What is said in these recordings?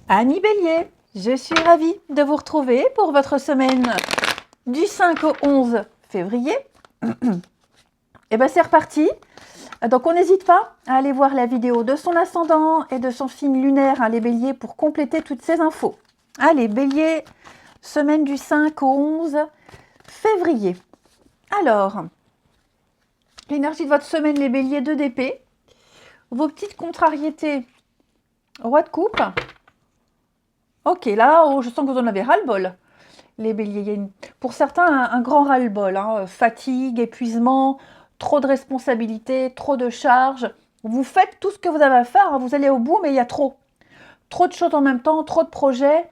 Amis Bélier, je suis ravie de vous retrouver pour votre semaine du 5 au 11 février. Et bien c'est reparti. Donc on n'hésite pas à aller voir la vidéo de son ascendant et de son signe lunaire, hein, les Béliers, pour compléter toutes ces infos. Allez, Bélier, semaine du 5 au 11 février. Alors, l'énergie de votre semaine, les Béliers, 2 d'épée. Vos petites contrariétés, roi de coupe. Ok, là, je sens que vous en avez ras-le-bol. Les béliers, il y a pour certains un grand ras-le-bol, hein, fatigue, épuisement, trop de responsabilités, trop de charges. Vous faites tout ce que vous avez à faire, hein, vous allez au bout, mais il y a trop. Trop de choses en même temps, trop de projets.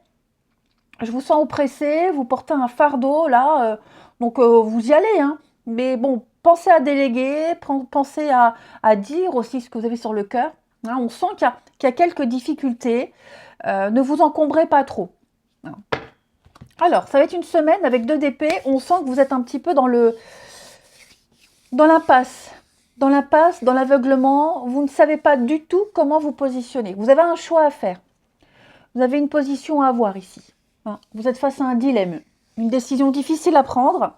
Je vous sens oppressé, vous portez un fardeau, là, donc vous y allez. Hein. Mais bon, pensez à déléguer, pensez à dire aussi ce que vous avez sur le cœur. Hein, on sent qu'il y a quelques difficultés. Ne vous encombrez pas trop. Alors, ça va être une semaine avec 2 d'épée. On sent que vous êtes un petit peu dans l'impasse. Dans l'impasse, dans l'aveuglement. Vous ne savez pas du tout comment vous positionner. Vous avez un choix à faire. Vous avez une position à avoir ici. Hein. Vous êtes face à un dilemme. Une décision difficile à prendre.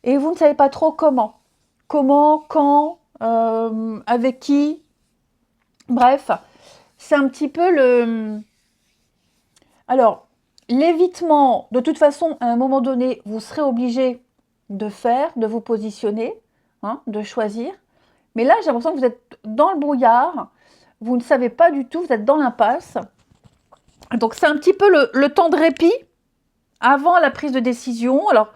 Et vous ne savez pas trop comment. Comment, quand, avec qui. Bref, c'est un petit peu le... Alors, l'évitement, de toute façon, à un moment donné, vous serez obligé de faire, de vous positionner, hein, de choisir. Mais là, j'ai l'impression que vous êtes dans le brouillard, vous ne savez pas du tout, vous êtes dans l'impasse. Donc, c'est un petit peu le temps de répit avant la prise de décision. Alors,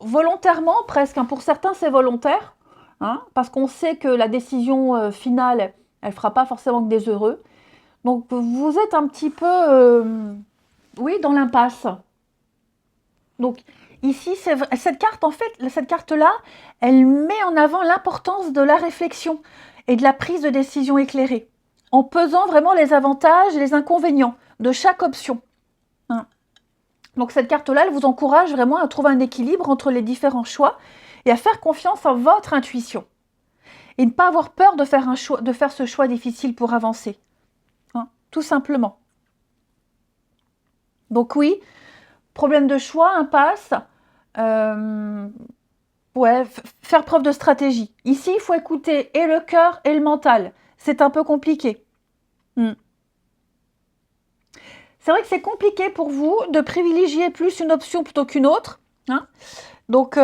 volontairement presque, hein, pour certains, c'est volontaire, hein, parce qu'on sait que la décision finale, elle ne fera pas forcément que des heureux. Donc, vous êtes un petit peu, oui, dans l'impasse. Donc, ici, cette carte, en fait, cette carte-là, elle met en avant l'importance de la réflexion et de la prise de décision éclairée, en pesant vraiment les avantages et les inconvénients de chaque option. Hein. Donc, cette carte-là, elle vous encourage vraiment à trouver un équilibre entre les différents choix et à faire confiance en votre intuition. Et ne pas avoir peur de faire, de faire ce choix difficile pour avancer. Hein, tout simplement. Donc oui, problème de choix, impasse. Ouais, faire preuve de stratégie. Ici, il faut écouter et le cœur et le mental. C'est un peu compliqué. C'est vrai que c'est compliqué pour vous de privilégier plus une option plutôt qu'une autre. Hein. Donc,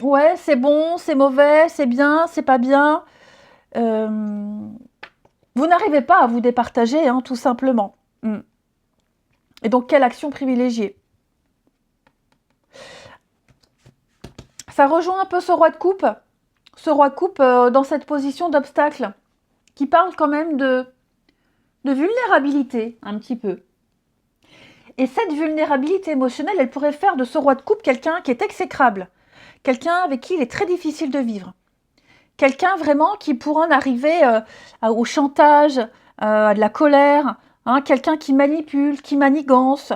ouais, c'est bon, c'est mauvais, c'est bien, c'est pas bien. Vous n'arrivez pas à vous départager, hein, tout simplement. Et donc, quelle action privilégier? Ça rejoint un peu ce roi de coupe. Ce roi de coupe dans cette position d'obstacle, qui parle quand même de vulnérabilité, un petit peu. Et cette vulnérabilité émotionnelle, elle pourrait faire de ce roi de coupe quelqu'un qui est exécrable, quelqu'un avec qui il est très difficile de vivre, quelqu'un vraiment qui pourrait en arriver au chantage, à de la colère, hein, quelqu'un qui manipule, qui manigance,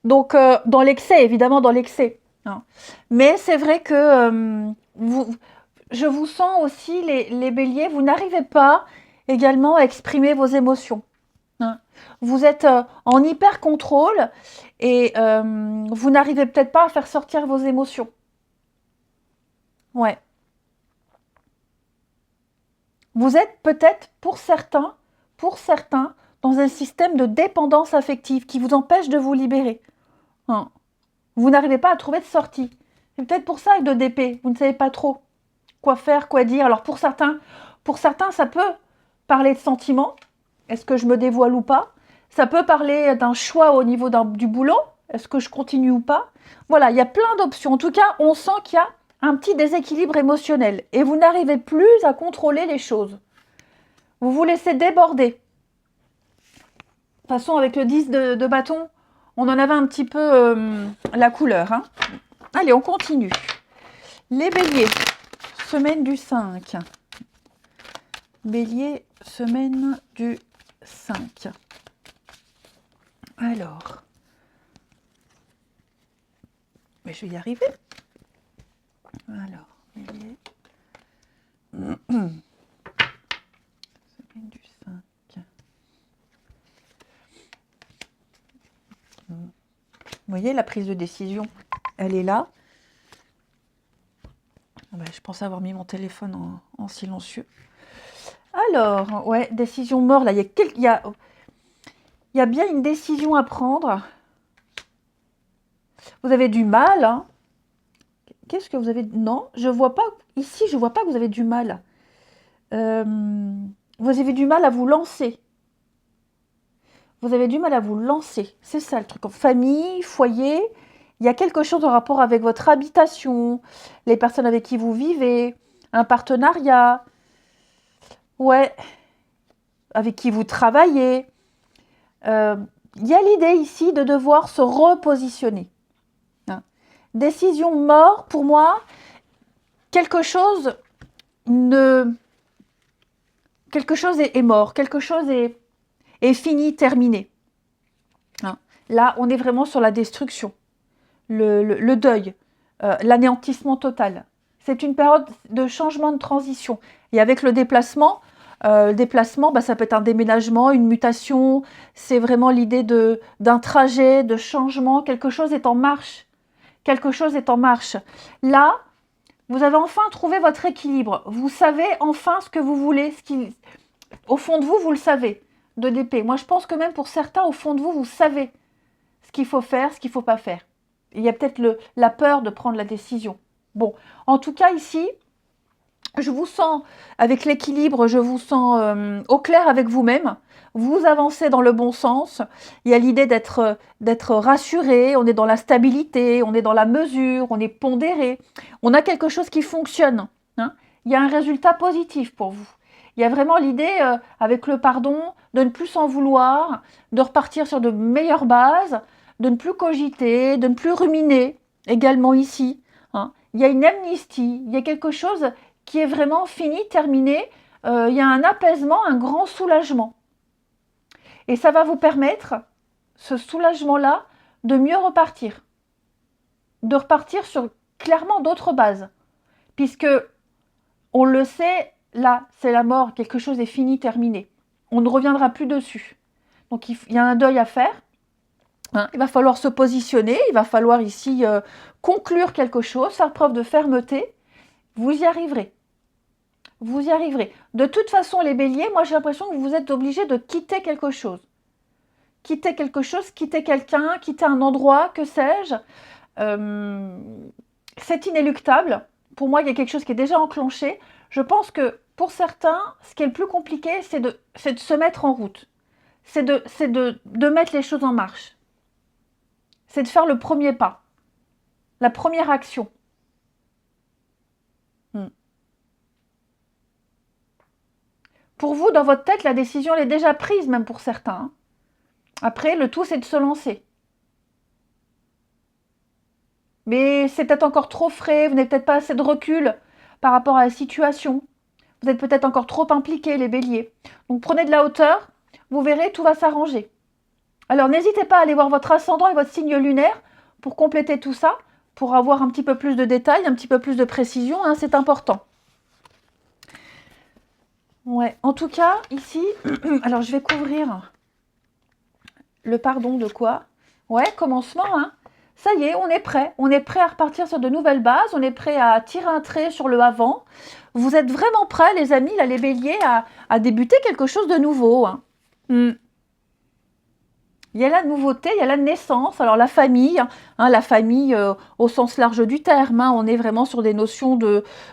donc dans l'excès, évidemment dans l'excès. Hein. Mais c'est vrai que je vous sens aussi, les béliers, vous n'arrivez pas également à exprimer vos émotions. Hein. Vous êtes en hyper contrôle et vous n'arrivez peut-être pas à faire sortir vos émotions. Ouais. Vous êtes peut-être, pour certains, dans un système de dépendance affective qui vous empêche de vous libérer. Hein. Vous n'arrivez pas à trouver de sortie. C'est peut-être pour ça avec 2 d'épée, vous ne savez pas trop quoi faire, quoi dire. Alors pour certains, ça peut parler de sentiments. Est-ce que je me dévoile ou pas? Ça peut parler d'un choix au niveau du boulot. Est-ce que je continue ou pas? Voilà, il y a plein d'options. En tout cas, on sent qu'il y a un petit déséquilibre émotionnel et vous n'arrivez plus à contrôler les choses. Vous vous laissez déborder. De toute façon, avec le 10 de bâton, on en avait un petit peu la couleur. Hein. Allez, on continue. Les béliers, semaine du 5. Bélier, semaine du 5. Alors, mais je vais y arriver. Alors, bélier. Semaine du 5. voyez, la prise de décision, elle est là. Je pense avoir mis mon téléphone en silencieux. Alors, ouais, décision mort, là, il y a bien une décision à prendre. Vous avez du mal, hein. Qu'est-ce que vous avez? Non, je vois pas, ici, je vois pas que vous avez du mal. Vous avez du mal à vous lancer. Vous avez du mal à vous lancer. C'est ça le truc. Famille, foyer, il y a quelque chose en rapport avec votre habitation, les personnes avec qui vous vivez, un partenariat, ouais, avec qui vous travaillez. Il y a l'idée ici de devoir se repositionner. Hein. Décision mort, pour moi, quelque chose est mort, quelque chose est fini, terminé. Hein. Là, on est vraiment sur la destruction, le deuil, l'anéantissement total. C'est une période de changement, de transition. Et avec le déplacement, ça peut être un déménagement, une mutation. C'est vraiment l'idée d'un trajet, de changement. Quelque chose est en marche. Quelque chose est en marche. Là, vous avez enfin trouvé votre équilibre. Vous savez enfin ce que vous voulez. Au fond de vous, vous le savez. De d'épée. Moi, je pense que même pour certains, au fond de vous, vous savez ce qu'il faut faire, ce qu'il ne faut pas faire. Il y a peut-être la peur de prendre la décision. Bon, en tout cas, ici, je vous sens avec l'équilibre, je vous sens au clair avec vous-même. Vous avancez dans le bon sens. Il y a l'idée d'être rassuré, on est dans la stabilité, on est dans la mesure, on est pondéré. On a quelque chose qui fonctionne. Hein. Il y a un résultat positif pour vous. Il y a vraiment l'idée, avec le pardon, de ne plus s'en vouloir, de repartir sur de meilleures bases, de ne plus cogiter, de ne plus ruminer, également ici. Hein. Il y a une amnistie, il y a quelque chose qui est vraiment fini, terminé. Il y a un apaisement, un grand soulagement. Et ça va vous permettre, ce soulagement-là, de mieux repartir. De repartir sur clairement d'autres bases. Puisque, on le sait, là, c'est la mort, quelque chose est fini, terminé. On ne reviendra plus dessus. Donc, il y a un deuil à faire. Hein, il va falloir se positionner, il va falloir ici conclure quelque chose, faire preuve de fermeté. Vous y arriverez. Vous y arriverez. De toute façon, les béliers, moi j'ai l'impression que vous êtes obligés de quitter quelque chose. Quitter quelque chose, quitter quelqu'un, quitter un endroit, que sais-je. C'est inéluctable. Pour moi, il y a quelque chose qui est déjà enclenché. Je pense que pour certains, ce qui est le plus compliqué, c'est de se mettre en route. C'est de mettre les choses en marche. C'est de faire le premier pas. La première action. Pour vous, dans votre tête, la décision elle est déjà prise, même pour certains. Hein. Après, le tout, c'est de se lancer. Mais c'est peut-être encore trop frais, vous n'avez peut-être pas assez de recul par rapport à la situation. Vous êtes peut-être encore trop impliqués, les béliers. Donc prenez de la hauteur, vous verrez, tout va s'arranger. Alors n'hésitez pas à aller voir votre ascendant et votre signe lunaire pour compléter tout ça, pour avoir un petit peu plus de détails, un petit peu plus de précision, hein, c'est important. Ouais, en tout cas, ici, alors je vais couvrir le pardon de quoi? Ouais, commencement, hein. Ça y est, on est prêt à repartir sur de nouvelles bases, on est prêt à tirer un trait sur le avant. Vous êtes vraiment prêts, les amis, là, les béliers, à débuter quelque chose de nouveau. Hein. Il y a la nouveauté, il y a la naissance, alors la famille, hein, la famille au sens large du terme, hein, on est vraiment sur des notions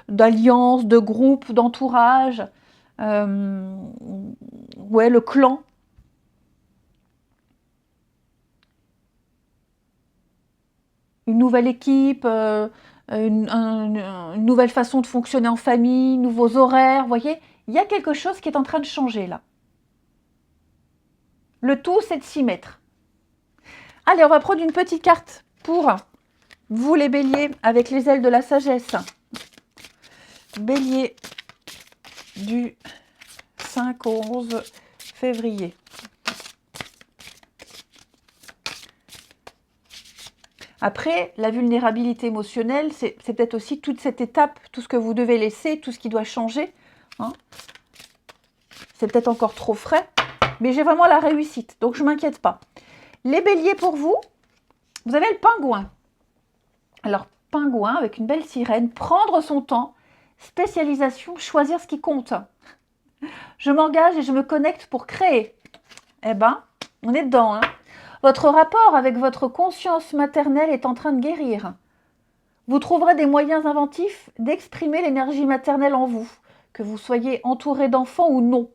d'alliance, de groupe, d'entourage, ouais, le clan. Une nouvelle équipe, une nouvelle façon de fonctionner en famille, nouveaux horaires, vous voyez, il y a quelque chose qui est en train de changer là. Le tout, c'est de s'y mettre. Allez, on va prendre une petite carte pour vous les béliers avec les ailes de la sagesse. Bélier du 5 au 11 février. Après, la vulnérabilité émotionnelle, c'est peut-être aussi toute cette étape, tout ce que vous devez laisser, tout ce qui doit changer. Hein. C'est peut-être encore trop frais, mais j'ai vraiment la réussite, donc je ne m'inquiète pas. Les béliers pour vous, Vous avez le pingouin. Alors, pingouin avec une belle sirène, prendre son temps, spécialisation, choisir ce qui compte. Je m'engage et je me connecte pour créer. Eh ben, on est dedans. Hein. Votre rapport avec votre conscience maternelle est en train de guérir. Vous trouverez des moyens inventifs d'exprimer l'énergie maternelle en vous, que vous soyez entouré d'enfants ou non.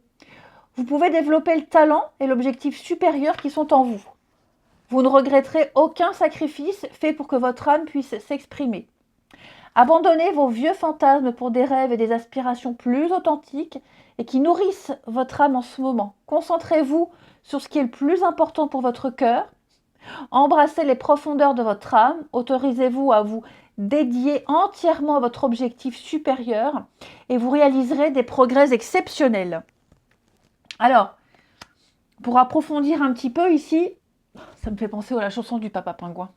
Vous pouvez développer le talent et l'objectif supérieur qui sont en vous. Vous ne regretterez aucun sacrifice fait pour que votre âme puisse s'exprimer. Abandonnez vos vieux fantasmes pour des rêves et des aspirations plus authentiques et qui nourrissent votre âme en ce moment. Concentrez-vous sur ce qui est le plus important pour votre cœur. Embrassez les profondeurs de votre âme. Autorisez-vous à vous dédier entièrement à votre objectif supérieur et vous réaliserez des progrès exceptionnels. Alors, pour approfondir un petit peu ici, ça me fait penser à la chanson du Papa Pingouin.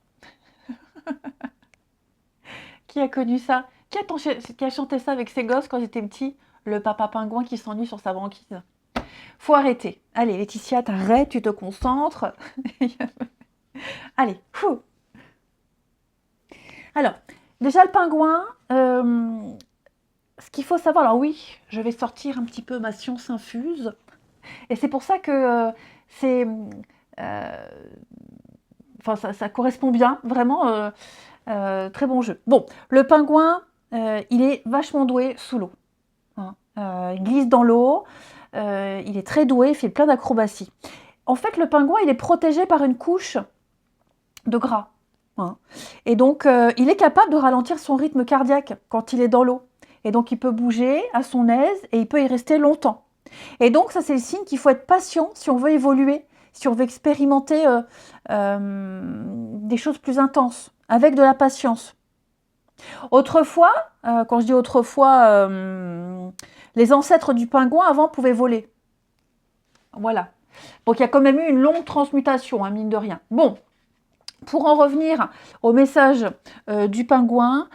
Qui a connu ça? Qui a chanté ça avec ses gosses quand ils étaient petits? Le Papa Pingouin qui s'ennuie sur sa banquise. Faut arrêter. Allez, Laetitia, t'arrêtes, tu te concentres. Allez, fou. Alors, déjà le pingouin, ce qu'il faut savoir, alors oui, je vais sortir un petit peu ma science infuse. Et c'est pour ça que ça correspond bien, vraiment, très bon jeu. Bon, le pingouin, il est vachement doué sous l'eau. Hein. Il glisse dans l'eau, il est très doué, il fait plein d'acrobaties. En fait, le pingouin, il est protégé par une couche de gras. Hein. Et donc, il est capable de ralentir son rythme cardiaque quand il est dans l'eau. Et donc, il peut bouger à son aise et il peut y rester longtemps. Et donc, ça, c'est le signe qu'il faut être patient si on veut évoluer, si on veut expérimenter des choses plus intenses, avec de la patience. Autrefois, quand je dis autrefois, les ancêtres du pingouin, avant, pouvaient voler. Voilà. Donc, il y a quand même eu une longue transmutation, hein, mine de rien. Bon, pour en revenir au message du pingouin,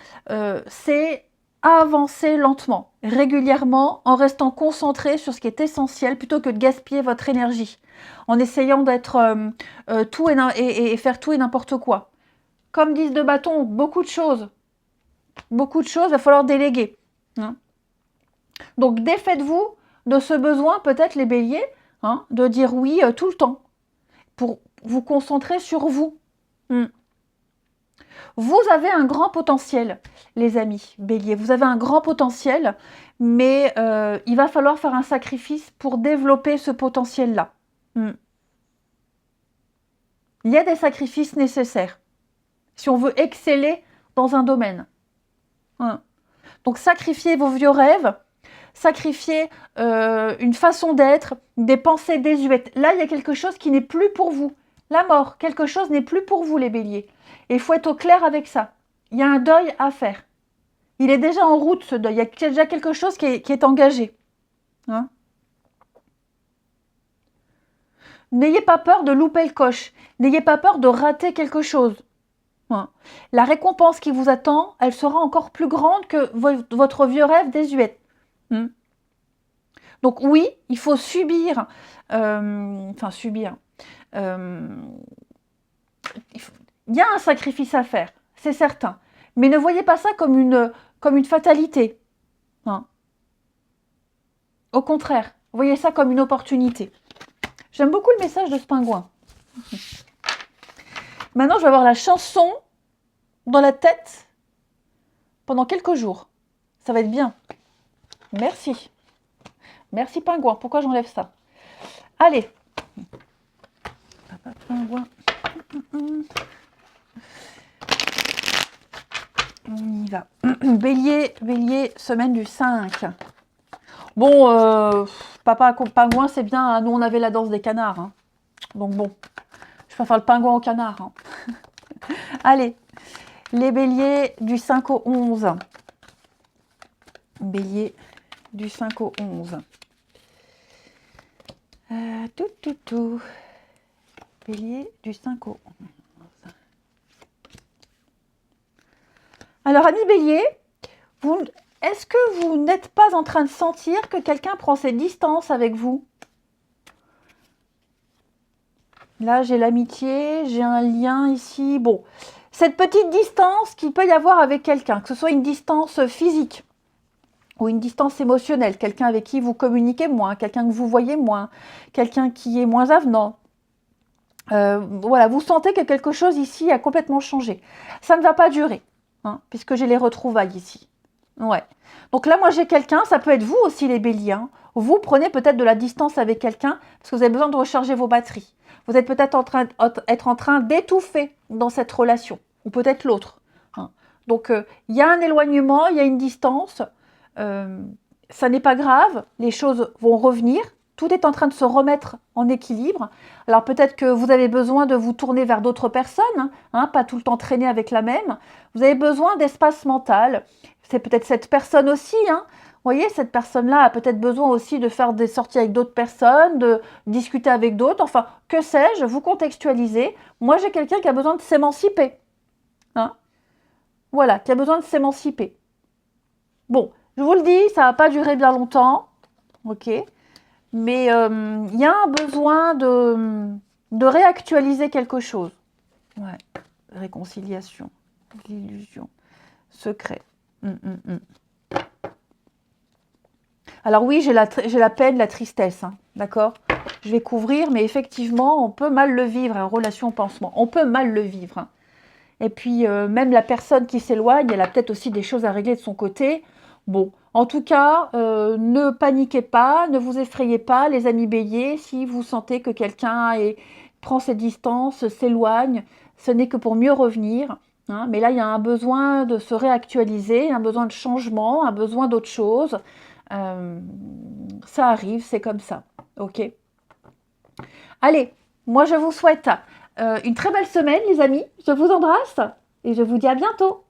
c'est avancer lentement, régulièrement, en restant concentré sur ce qui est essentiel, plutôt que de gaspiller votre énergie, en essayant d'être tout et faire tout et n'importe quoi. Comme disent de bâton, beaucoup de choses, il va falloir déléguer. Hein. Donc défaites-vous de ce besoin, peut-être les béliers, hein, de dire oui tout le temps, pour vous concentrer sur vous. Vous avez un grand potentiel, les amis béliers. Vous avez un grand potentiel, mais il va falloir faire un sacrifice pour développer ce potentiel-là. Il y a des sacrifices nécessaires si on veut exceller dans un domaine. Donc sacrifiez vos vieux rêves, sacrifiez une façon d'être, des pensées désuètes. Là, il y a quelque chose qui n'est plus pour vous. La mort, quelque chose n'est plus pour vous, les béliers. Et il faut être au clair avec ça. Il y a un deuil à faire. Il est déjà en route, ce deuil. Il y a déjà quelque chose qui est engagé. Hein. N'ayez pas peur de louper le coche. N'ayez pas peur de rater quelque chose. Hein. La récompense qui vous attend, elle sera encore plus grande que votre vieux rêve désuet. Donc oui, il faut subir. Subir. Il y a un sacrifice à faire, c'est certain. Mais ne voyez pas ça comme une fatalité. Hein. Au contraire, voyez ça comme une opportunité. J'aime beaucoup le message de ce pingouin. Maintenant, je vais avoir la chanson dans la tête pendant quelques jours. Ça va être bien. Merci. Merci pingouin. Pourquoi j'enlève ça? Allez. Papa pingouin. On y va. Bélier, semaine du 5. Bon, papa pingouin, c'est bien. Hein. Nous, on avait la danse des canards. Hein. Donc bon, je vais faire le pingouin au canard. Hein. Allez, les béliers du 5 au 11. Bélier du 5 au 11. Bélier du 5 au 11. Alors, amis bélier, est-ce que vous n'êtes pas en train de sentir que quelqu'un prend ses distances avec vous? Là, j'ai l'amitié, j'ai un lien ici. Bon, cette petite distance qu'il peut y avoir avec quelqu'un, que ce soit une distance physique ou une distance émotionnelle, quelqu'un avec qui vous communiquez moins, quelqu'un que vous voyez moins, quelqu'un qui est moins avenant. Voilà, vous sentez que quelque chose ici a complètement changé. Ça ne va pas durer, hein, puisque j'ai les retrouvailles ici. Ouais. Donc là, moi, j'ai quelqu'un, ça peut être vous aussi, les béliers. Hein. Vous prenez peut-être de la distance avec quelqu'un parce que vous avez besoin de recharger vos batteries. Vous êtes peut-être en train d'étouffer dans cette relation, ou peut-être l'autre. Hein. Donc, il y a un éloignement, il y a une distance. Ça n'est pas grave, les choses vont revenir. Tout est en train de se remettre en équilibre. Alors peut-être que vous avez besoin de vous tourner vers d'autres personnes, hein, pas tout le temps traîner avec la même. Vous avez besoin d'espace mental. C'est peut-être cette personne aussi. Hein. Vous voyez, cette personne-là a peut-être besoin aussi de faire des sorties avec d'autres personnes, de discuter avec d'autres. Enfin, que sais-je, vous contextualisez. Moi, j'ai quelqu'un qui a besoin de s'émanciper. Hein. Voilà, qui a besoin de s'émanciper. Bon, je vous le dis, ça ne va pas durer bien longtemps. Ok. Mais il y a un besoin de réactualiser quelque chose. Ouais. Réconciliation, l'illusion, secret. Alors oui, j'ai la peine, la tristesse, hein, d'accord? Je vais couvrir, mais effectivement, on peut mal le vivre, en relation pansement. On peut mal le vivre. Hein. Et puis, même la personne qui s'éloigne, elle a peut-être aussi des choses à régler de son côté. Bon, en tout cas, ne paniquez pas, ne vous effrayez pas, les amis béliers. Si vous sentez que quelqu'un prend ses distances, s'éloigne, ce n'est que pour mieux revenir. Hein. Mais là, il y a un besoin de se réactualiser, un besoin de changement, un besoin d'autre chose. Ça arrive, c'est comme ça. Ok. Allez, moi je vous souhaite une très belle semaine, les amis. Je vous embrasse et je vous dis à bientôt.